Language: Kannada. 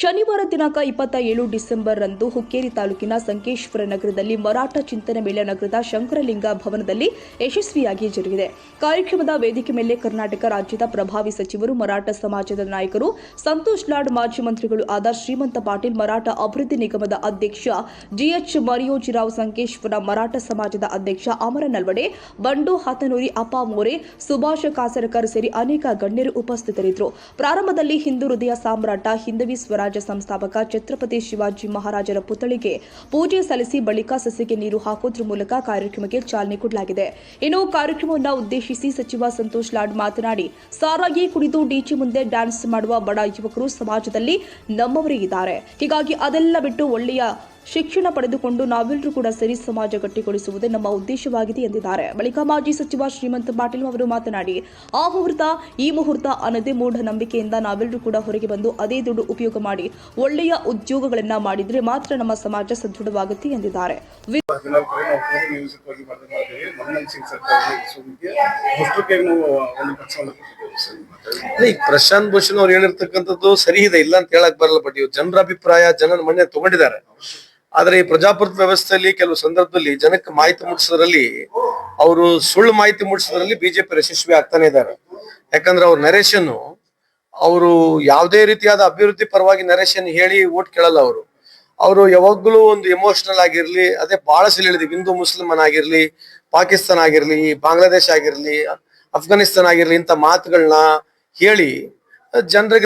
ಶನಿವಾರ ದಿನಾಂಕ 27 ಡಿಸೆಂಬರ್ ರಂದು ಹುಕ್ಕೇರಿ ತಾಲೂಕಿನ ಸಂಕೇಶ್ವರ ನಗರದಲ್ಲಿ ಮರಾಠ ಚಿಂತನೆ ಮೇಳ ನಗರದ ಶಂಕರಲಿಂಗ ಭವನದಲ್ಲಿ ಯಶಸ್ವಿಯಾಗಿ ಜರುಗಿದೆ. ಕಾರ್ಯಕ್ರಮದ ವೇದಿಕೆ ಮೇಲೆ ಕರ್ನಾಟಕ ರಾಜ್ಯದ ಪ್ರಭಾವಿ ಸಚಿವರು, ಮರಾಠ ಸಮಾಜದ ನಾಯಕರು, ಸಂತೋಷ್ ಲಾಡ್, ಮಾಜಿ ಮಂತ್ರಿಗಳು ಆದ ಶ್ರೀಮಂತ ಪಾಟೀಲ್, ಮರಾಠ ಅಭಿವೃದ್ಧಿ ನಿಗಮದ ಅಧ್ಯಕ್ಷ ಜಿಎಚ್ ಮರಿಯೋಜಿರಾವ್, ಸಂಕೇಶ್ವರ ಮರಾಠ ಸಮಾಜದ ಅಧ್ಯಕ್ಷ ಅಮರ ನಲ್ವಡೆ, ಬಂಡು ಹಾತನೂರಿ, ಅಪ್ಪ ಮೋರೆ, ಸುಭಾಷ್ ಕಾಸರಕರ್ ಸೇರಿ ಅನೇಕ ಗಣ್ಯರು ಉಪಸ್ಥಿತರಿದ್ದರು. ಪ್ರಾರಂಭದಲ್ಲಿ ಹಿಂದೂ ಹೃದಯ ಸಾಮ್ರಾಟ, ಹಿಂದವಿ ಸ್ವರಾಜ್ಯ ಸಂಸ್ಥಾಪಕ ಛತ್ರಪತಿ ಶಿವಾಜಿ ಮಹಾರಾಜರ ಪುತ್ಥಳಿಗೆ ಪೂಜೆ ಸಲ್ಲಿಸಿ ಬಳಿಕ ಸಸಿಗೆ ನೀರು ಹಾಕುವುದರ ಮೂಲಕ ಕಾರ್ಯಕ್ರಮಕ್ಕೆ ಚಾಲನೆ ಕೊಡಲಾಗಿದೆ. ಇನ್ನು ಕಾರ್ಯಕ್ರಮವನ್ನು ಉದ್ದೇಶಿಸಿ ಸಚಿವ ಸಂತೋಷ್ ಲಾಡ್ ಮಾತನಾಡಿ, ಸಾರಾಗಿ ಕುಡಿದು ಡಿಜೆ ಮುಂದೆ ಡ್ಯಾನ್ಸ್ ಮಾಡುವ ಬಡ ಯುವಕರು ಸಮಾಜದಲ್ಲಿ ನಮ್ಮವರೇ ಇದ್ದಾರೆ. ಹೀಗಾಗಿ ಅದೆಲ್ಲ ಬಿಟ್ಟು ಒಳ್ಳೆಯ ಶಿಕ್ಷಣ ಪಡೆದುಕೊಂಡು ನಾವೆಲ್ಲರೂ ಕೂಡ ಸೇರಿ ಸಮಾಜ ಗಟ್ಟಿಗೊಳಿಸುವುದೇ ನಮ್ಮ ಉದ್ದೇಶವಾಗಿದೆ ಎಂದಿದ್ದಾರೆ. ಬಳಿಕ ಮಾಜಿ ಸಚಿವ ಶ್ರೀಮಂತ ಪಾಟೀಲ್ ಅವರು ಮಾತನಾಡಿ, ಆ ಮುಹೂರ್ತ ಈ ಮುಹೂರ್ತ ಅನ್ನದೇ ಮೂಢನಂಬಿಕೆಯಿಂದ ನಾವೆಲ್ಲರೂ ಕೂಡ ಹೊರಗೆ ಬಂದು ಅದೇ ದುಡ್ಡು ಉಪಯೋಗ ಮಾಡಿ ಒಳ್ಳೆಯ ಉದ್ಯೋಗಗಳನ್ನ ಮಾಡಿದ್ರೆ ಮಾತ್ರ ನಮ್ಮ ಸಮಾಜ ಸದೃಢವಾಗುತ್ತೆ ಎಂದಿದ್ದಾರೆ. ಪ್ರಶಾಂತ್ ಭೂಷಣ್ ಅವ್ರು ಹೇಳಿರ್ತಕ್ಕಂಥದ್ದು ಸರಿ ಇದೆ, ಇಲ್ಲ ಅಂತ ಹೇಳಕ್ ಬರಲ್ಲ. ಬಟ್ ಇವ್ ಜನರ ಅಭಿಪ್ರಾಯ, ಜನರ ಮನೆ ತಗೊಂಡಿದ್ದಾರೆ. ಆದ್ರೆ ಈ ಪ್ರಜಾಪ್ರಭುತ್ವ ವ್ಯವಸ್ಥೆಯಲ್ಲಿ ಕೆಲವು ಸಂದರ್ಭದಲ್ಲಿ ಜನಕ್ಕೆ ಮಾಹಿತಿ ಮುಟ್ಟಿಸೋದ್ರಲ್ಲಿ, ಅವರು ಸುಳ್ಳು ಮಾಹಿತಿ ಮುಟ್ಟಿಸೋದ್ರಲ್ಲಿ ಬಿಜೆಪಿ ಯಶಸ್ವಿ ಆಗ್ತಾನೆ ಇದ್ದಾರೆ. ಯಾಕಂದ್ರೆ ಅವ್ರ ನರೇಶನ್, ಅವರು ಯಾವುದೇ ರೀತಿಯಾದ ಅಭಿವೃದ್ಧಿ ಪರವಾಗಿ ನರೇಶನ್ ಹೇಳಿ ಓಟ್ ಕೇಳಲ್ಲ. ಅವರು ಯಾವಾಗ್ಲೂ ಒಂದು ಎಮೋಷನಲ್ ಆಗಿರ್ಲಿ, ಅದೇ ಬಹಳ ಸಲ ಹೇಳಿದ್ವಿ, ಹಿಂದೂ ಮುಸ್ಲಿಮನ್ ಆಗಿರ್ಲಿ, ಪಾಕಿಸ್ತಾನ ಆಗಿರ್ಲಿ, ಬಾಂಗ್ಲಾದೇಶ ಆಗಿರ್ಲಿ, ಅಫ್ಘಾನಿಸ್ತಾನ ಆಗಿರ್ಲಿ, ಇಂಥ ಮಾತುಗಳನ್ನ ಹೇಳಿ ಜನರಿಗೆ